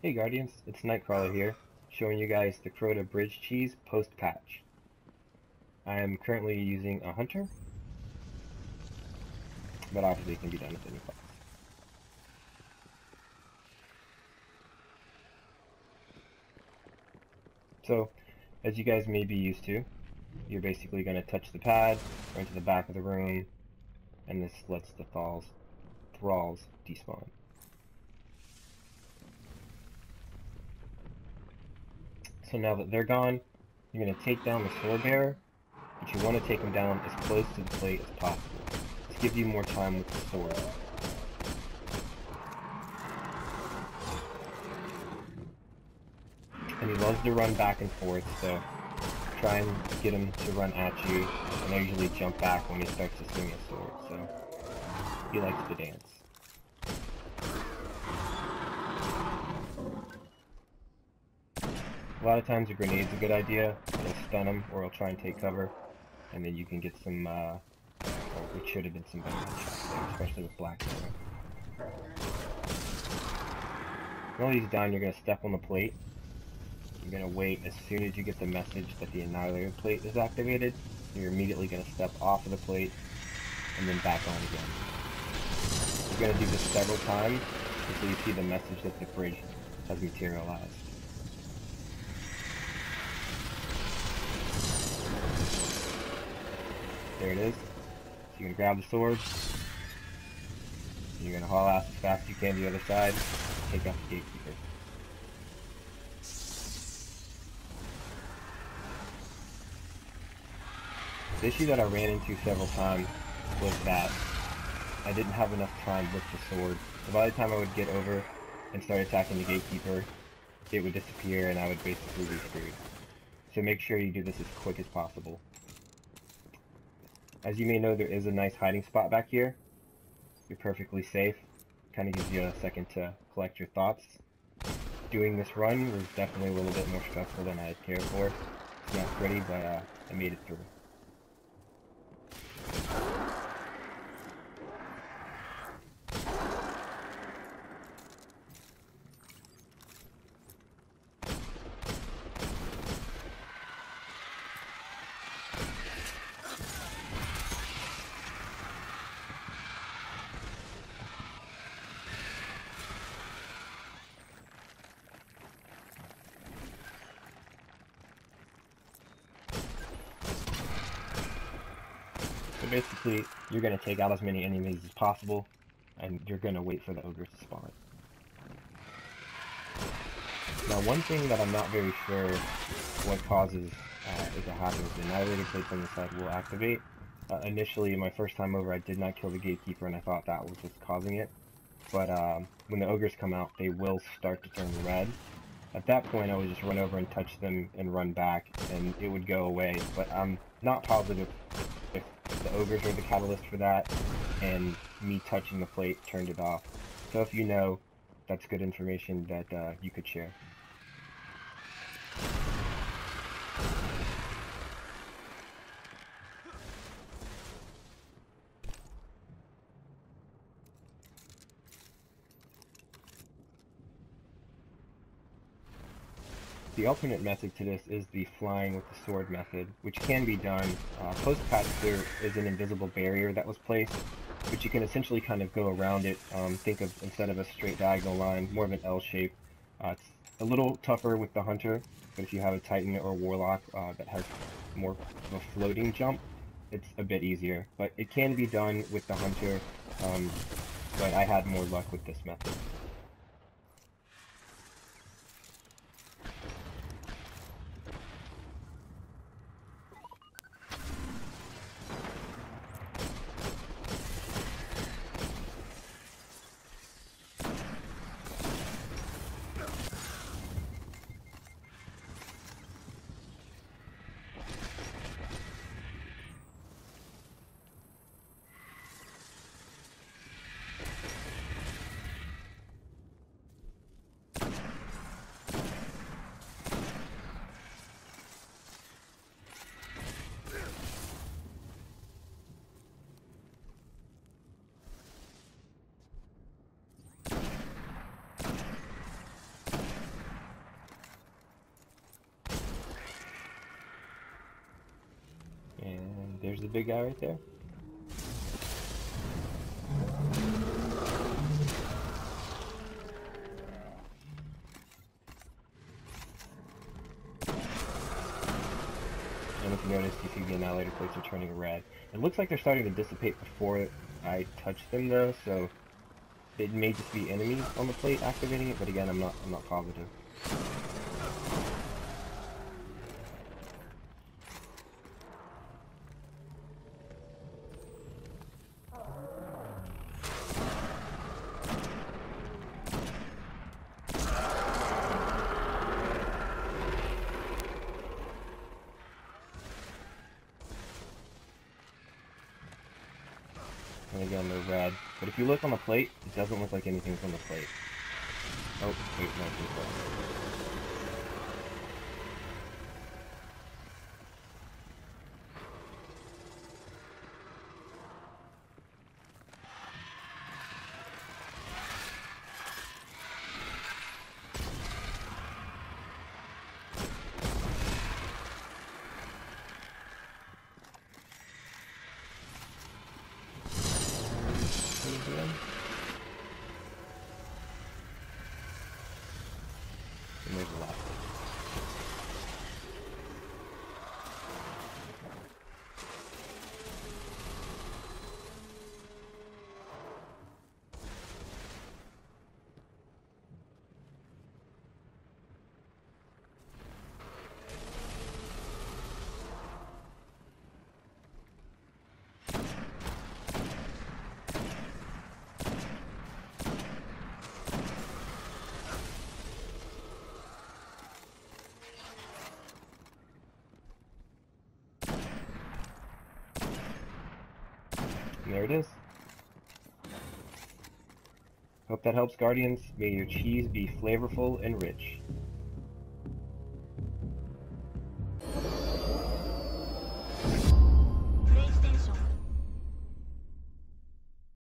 Hey Guardians, it's Nightcrawler here, showing you guys the Crota Bridge cheese post-patch. I am currently using a hunter, but obviously it can be done with any class. So, as you guys may be used to, you're basically going to touch the pad, run to the back of the room, and this lets the thralls despawn. So now that they're gone, you're going to take down the sword bearer, but you want to take him down as close to the plate as possible. This gives you more time with the sword. And he loves to run back and forth, so try and get him to run at you, and I usually jump back when he starts to swing his sword, so he likes to dance. A lot of times a grenade's a good idea. It'll stun him, or he'll try and take cover, and then you can get some, which should have been some better shots there, especially with black arrow. While he's down, you're going to step on the plate. You're going to wait as soon as you get the message that the Annihilator plate is activated. You're immediately going to step off of the plate, and then back on again. You're going to do this several times until you see the message that the bridge has materialized. There it is. So you're going to grab the sword. You're going to haul ass as fast as you can to the other side. Take out the gatekeeper. The issue that I ran into several times was that I didn't have enough time with the sword. So by the time I would get over and start attacking the gatekeeper, it would disappear and I would basically be screwed. So make sure you do this as quick as possible. As you may know, there is a nice hiding spot back here. You're perfectly safe. Kind of gives you a second to collect your thoughts. Doing this run was definitely a little bit more stressful than I had cared for. It's not pretty, but I made it through. So basically, you're going to take out as many enemies as possible, and you're going to wait for the ogres to spawn. Now, one thing that I'm not very sure what causes it to happen is the Annihilator plates on the side will activate. Initially, my first time over, I did not kill the gatekeeper, and I thought that was what's causing it. But when the ogres come out, they will start to turn red. At that point, I would just run over and touch them and run back, and it would go away. But I'm not positive if the ogres are the catalyst for that, and me touching the plate turned it off. So if you know, that's good information that you could share. The alternate method to this is the flying with the sword method, which can be done. Post-patch there is an invisible barrier that was placed, which you can essentially kind of go around it. Think of, instead of a straight diagonal line, more of an L shape. It's a little tougher with the hunter, but if you have a Titan or Warlock that has more of a floating jump, it's a bit easier. But it can be done with the hunter, but I had more luck with this method. There's the big guy right there. And if you notice, you see the annihilator plates are turning red. It looks like they're starting to dissipate before I touch them though, so it may just be enemies on the plate activating it, but again, I'm not positive. And again, they're red. But if you look on the plate, it doesn't look like anything's on the plate. Oh, wait, no, it's and there's the last one. And there it is. Hope that helps, Guardians. May your cheese be flavorful and rich.